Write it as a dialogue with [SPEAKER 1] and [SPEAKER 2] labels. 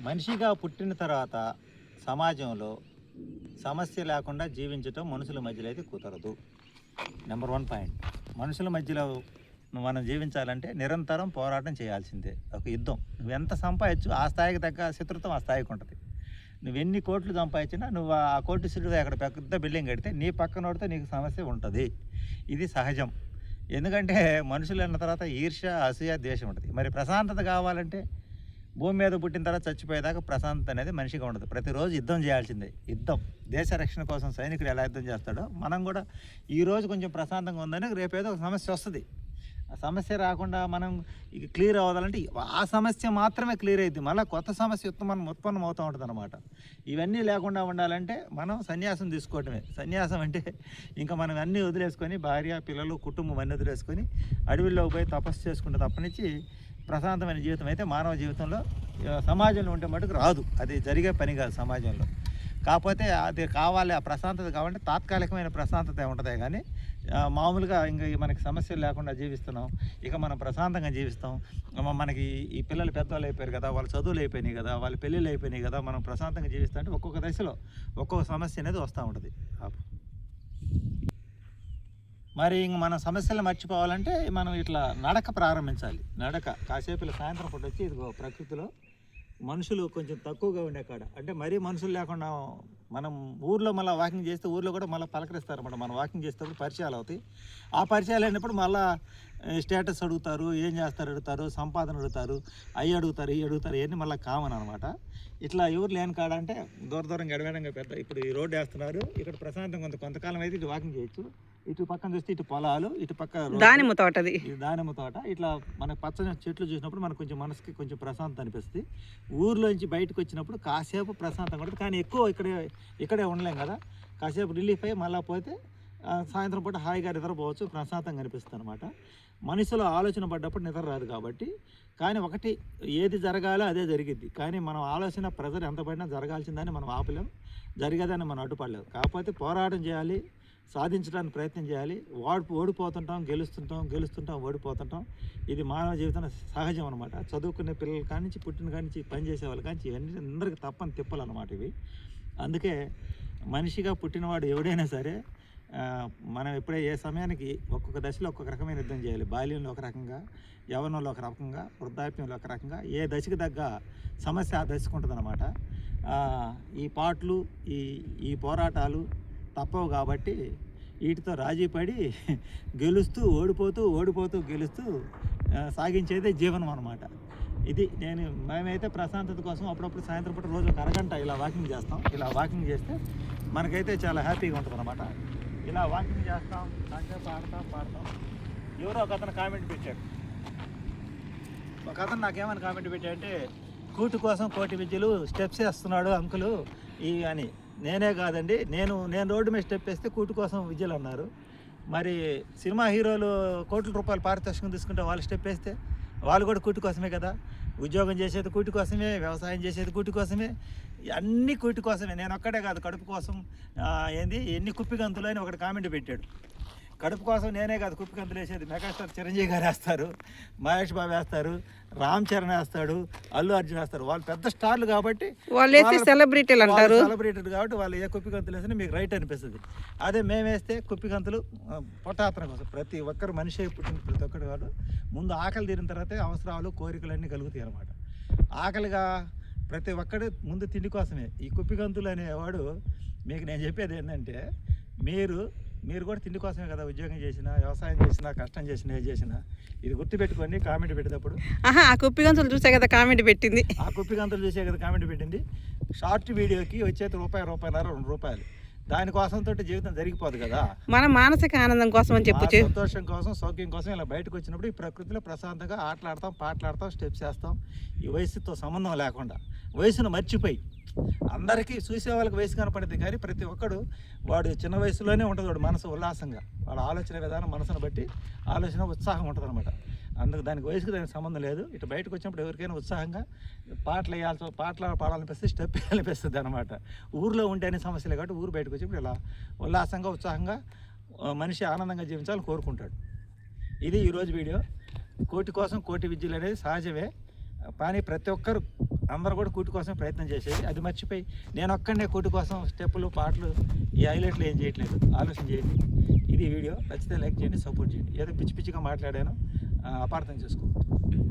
[SPEAKER 1] మనిషిగా పుట్టిన తర్వాత సమాజంలో సమస్య లేకుండా జీవించటం మనుషుల మధ్యలో అయితే కుదరదు. Number 1 point. మనుషుల మధ్యలో మనం జీవించాలంటే నిరంతరం పోరాటం చేయాల్సిందే. ఒక యుద్ధం. నువ్వు ఎంత సంపాదించు ఆ స్థాయికి తగ్గ శత్రుత్వం ఆ స్థాయికి ఉంటుంది. నువ్వు ఎన్ని కోట్లు సంపాదించినా నువ్వు ఆ కోటీశ్వరుడు అక్కడ పెద్ద బిల్డింగ్ కడితే నీ పక్కనోడితో నీకు సమస్య ఉంటుంది. ఇది సహజం. ఎందుకంటే మనుషులు అన్న తర్వాత ఈర్ష్య, అసూయ, ద్వేషం ఉంటుంది. మరి ప్రశాంతత కావాలంటే భూమి మీద పుట్టిన తర్వాత చచ్చిపోయేదాకా ప్రశాంతత అనేది మనిషిగా ఉండదు. ప్రతిరోజు యుద్ధం చేయాల్సిందే. యుద్ధం. దేశ రక్షణ కోసం సైనికుడు ఎలా యుద్ధం చేస్తాడో మనం కూడా ఈరోజు కొంచెం ప్రశాంతంగా ఉందని రేపేదో ఒక సమస్య వస్తుంది. ఆ సమస్య రాకుండా మనం ఇక క్లియర్ అవ్వాలంటే ఆ సమస్య మాత్రమే క్లియర్ అయింది. మళ్ళీ కొత్త సమస్య ఉత్పన్నం అవుతూ ఉంటుంది అనమాట. ఇవన్నీ లేకుండా ఉండాలంటే మనం సన్యాసం తీసుకోవటమే. సన్యాసం అంటే ఇంకా మనం అన్నీ వదిలేసుకొని భార్య, పిల్లలు, కుటుంబం అన్నీ వదిలేసుకొని అడవిలోకి పోయి తపస్సు చేసుకుంటే తప్పనిచ్చి ప్రశాంతమైన జీవితం అయితే మానవ జీవితంలో సమాజంలో ఉంటే మటుకు రాదు. అది జరిగే పని కాదు సమాజంలో. కాకపోతే అది కావాలి, ఆ ప్రశాంతత కావాలంటే తాత్కాలికమైన ప్రశాంతత ఉంటుంది. కానీ మామూలుగా ఇంకా మనకి సమస్యలు లేకుండా జీవిస్తున్నాం, ఇక మనం ప్రశాంతంగా జీవిస్తాం. మనకి ఈ పిల్లలు పెద్దవాళ్ళు అయిపోయారు కదా, వాళ్ళ చదువులు అయిపోయినాయి కదా, వాళ్ళ పెళ్ళిళ్ళు అయిపోయినాయి కదా, మనం ప్రశాంతంగా జీవిస్తాం అంటే ఒక్కొక్క దశలో ఒక్కొక్క సమస్య అనేది వస్తూ ఉంటుంది. మరి ఇంక మన సమస్యలు మర్చిపోవాలంటే మనం ఇట్లా నడక ప్రారంభించాలి. నడక కాసేపు ఇలా సాయంత్రం పూట వచ్చి ఇదిగో ప్రకృతిలో మనుషులు కొంచెం తక్కువగా ఉండే కాడ, అంటే మరీ మనుషులు లేకుండా మనం ఊర్లో మళ్ళీ వాకింగ్ చేస్తే ఊర్లో కూడా మళ్ళీ పలకరిస్తారు అన్నమాట. మనం వాకింగ్ చేసేటప్పుడు పరిచయాలు అవుతాయి. ఆ పరిచయాలు అయినప్పుడు మళ్ళీ స్టేటస్ అడుగుతారు, ఏం చేస్తారు అడుగుతారు, సంపాదన అడుగుతారు, అవి అడుగుతారు, ఇవి అడుగుతారు, ఇవన్నీ మళ్ళీ కామన్ అనమాట. ఇట్లా ఎవరు లేని కాడ అంటే దూరం గడవేడంగా పెద్ద ఇప్పుడు ఈ రోడ్డు వేస్తున్నారు, ఇక్కడ ప్రశాంతంగా కొంతకాలం అయితే ఇటు వాకింగ్ చేయొచ్చు. ఇటు పక్కన చూస్తే ఇటు పొలాలు, ఇటు పక్క
[SPEAKER 2] దానిమ్మ తోట,
[SPEAKER 1] దానిమ్మ తోట. ఇట్లా మనకు పచ్చని చెట్లు చూసినప్పుడు మనకు కొంచెం మనసుకి కొంచెం ప్రశాంతత అనిపిస్తుంది. ఊర్లోంచి బయటకు వచ్చినప్పుడు కాసేపు ప్రశాంతంగా ఉంటుంది. కానీ ఎక్కువ ఇక్కడే ఉండలేం కదా, కాసేపు రిలీఫ్ అయ్యి మళ్ళీ పోతే సాయంత్రం పూట హాయిగా నిద్రపోవచ్చు, ప్రశాంతంగా అనిపిస్తుంది అనమాట. మనిషిలో ఆలోచన పడ్డప్పుడు నిద్ర రాదు కాబట్టి. కానీ ఒకటి, ఏది జరగాలో అదే జరిగిద్ది. కానీ మనం ఆలోచన ప్రెజర్ ఎంత పడినా జరగాల్సిందని మనం ఆపలేం, జరిగేదని మనం అడ్డుపడలేము. కాకపోతే పోరాటం చేయాలి, సాధించడానికి ప్రయత్నం చేయాలి. ఓడిపోతుంటాం, గెలుస్తుంటాం, ఓడిపోతుంటాం. ఇది మానవ జీవితంలో సహజం అనమాట. చదువుకునే పిల్లల కానించి, పుట్టిన కానించి, పని చేసే వాళ్ళ కానించి ఇవన్నీ అందరికీ తప్పని తిప్పాలన్నమాట ఇవి. అందుకే మనిషిగా పుట్టినవాడు ఎవడైనా సరే మనం ఎప్పుడే ఏ సమయానికి ఒక్కొక్క దశలో ఒక్కొక్క రకమైన యుద్ధం చేయాలి. బాల్యంలో ఒక రకంగా, యవ్వనంలో ఒక రకంగా, వృద్ధాప్యంలో ఒక రకంగా, ఏ దశకి తగ్గ సమస్య ఆ దశకు ఉంటుంది అనమాట. ఈ పాటలు, ఈ పోరాటాలు తప్పవు కాబట్టి వీటితో రాజీ పడి గెలుస్తూ ఓడిపోతూ గెలుస్తూ సాగించేదే జీవనం అనమాట. ఇది మేమైతే ప్రశాంతత కోసం అప్పుడప్పుడు సాయంత్రం పూట రోజు ఒక అరగంట ఇలా వాకింగ్ చేస్తాం. ఇలా వాకింగ్ చేస్తే మనకైతే చాలా హ్యాపీగా ఉంటుంది అనమాట. ఇలా వాకింగ్ చేస్తాం, కాసేపు పాడతాం. ఎవరో ఒక అతను కామెంట్ పెట్టాడు. ఒక అతను నాకేమని కామెంట్ పెట్టాడంటే, కూటి కోసం కోటి విద్యలు స్టెప్స్ వేస్తున్నాడు అంకులు అని. నేనే కాదండి, నేను రోడ్డు మీద స్టెప్ వేస్తే కూటి కోసం విద్యలు అన్నారు. మరి సినిమా హీరోలు కోట్ల రూపాయలు పారితోషికం తీసుకుంటే వాళ్ళు స్టెప్ వేస్తే వాళ్ళు కూడా కూటి కోసమే కదా. ఉద్యోగం చేసేది కూటి కోసమే, వ్యవసాయం చేసేది కూటి కోసమే, అన్నీ కూటి కోసమే. నేను ఒక్కడే కాదు, కడుపు కోసం ఎన్ని కుప్పిగంతులు అని ఒకటి కామెంట్ పెట్టాడు. కడుపు కోసం నేనే కాదు కుప్పిగంతులు వేసేది, మెగాస్టార్ చిరంజీవి గారు వేస్తారు, మహేష్ బాబు వేస్తారు, రామ్ చరణ్ వేస్తాడు, అల్లు అర్జున్ వేస్తారు. వాళ్ళు పెద్ద స్టార్లు కాబట్టి, సెలబ్రిటీలు కాబట్టి వాళ్ళు ఏ కుప్పిగంతులు వేసినా మీకు రైట్ అనిపిస్తుంది. అదే మేము వేస్తే కుప్పిగంతులు పొట్టాతనం కోసం. ప్రతి ఒక్కరు మనిషి పుట్టిన ప్రతి ఒక్కరు కాదు, ముందు ఆకలి తీరిన తర్వాతే అవసరాలు, కోరికలు అన్నీ కలుగుతాయి అన్నమాట. ఆకలిగా ప్రతి ఒక్కడు ముందు తిండి కోసమే. ఈ కుప్పిగంతులు అనేవాడు, మీకు నేను చెప్పేది ఏంటంటే, మీరు కూడా తిండి కోసమే కదా ఉద్యోగం చేసినా, వ్యవసాయం చేసినా, కష్టం చేసినా, ఏది చేసినా. ఇది గుర్తుపెట్టుకోండి కామెంట్ పెట్టేటప్పుడు.
[SPEAKER 2] ఆ కుప్పిగంతులు చూసే కదా కామెంట్ పెట్టింది.
[SPEAKER 1] షార్ట్ వీడియోకి వచ్చేది ₹1.5, ₹2. దానికోసంతో జీవితం జరిగిపోదు కదా.
[SPEAKER 2] మన మానసిక ఆనందం కోసం అని చెప్పొచ్చు,
[SPEAKER 1] సంతోషం కోసం, సౌఖ్యం కోసం ఇలా బయటకు వచ్చినప్పుడు ఈ ప్రకృతిలో ప్రశాంతంగా ఆటలాడతాం, పాటలాడతాం, స్టెప్స్ వేస్తాం. ఈ వయసుతో సంబంధం లేకుండా, వయసును మర్చిపోయి. అందరికీ చూసే వాళ్ళకి వయసు కనపడింది కానీ ప్రతి ఒక్కడు వాడు చిన్న వయసులోనే ఉంటుంది వాడు మనసు ఉల్లాసంగా. వాడు ఆలోచన విధానం, మనసును బట్టి ఆలోచన, ఉత్సాహం ఉంటుంది అనమాట. అందుకు దానికి వయసుకు దానికి సంబంధం లేదు. ఇటు బయటకు వచ్చినప్పుడు ఎవరికైనా ఉత్సాహంగా పాటలు పాడాలనిపిస్తే, స్టెప్ వేయాలనిపిస్తుంది అనమాట. ఊరిలో ఉంటేనే సమస్యలే కాబట్టి ఊరు బయటకు వచ్చినప్పుడు ఇలా ఉల్లాసంగా, ఉత్సాహంగా మనిషి ఆనందంగా జీవించాలని కోరుకుంటాడు. ఇది ఈరోజు వీడియో. కోటి కోసం కోటి విద్యలు అనేది సహజమే, కానీ ప్రతి ఒక్కరు అందరూ కూడా కూటి కోసం ప్రయత్నం చేసేది, అది మర్చిపోయి నేను ఒక్కడనే కూటి కోసం స్టెప్పులు పాటలు ఈ హైలైట్లు ఏం చేయట్లేదు. ఆలోచన చేయండి. ఇది వీడియో నచ్చితే లైక్ చేయండి, సపోర్ట్ చేయండి. ఏదో పిచ్చి పిచ్చిగా మాట్లాడాను, అపార్థం చేసుకోవద్దు.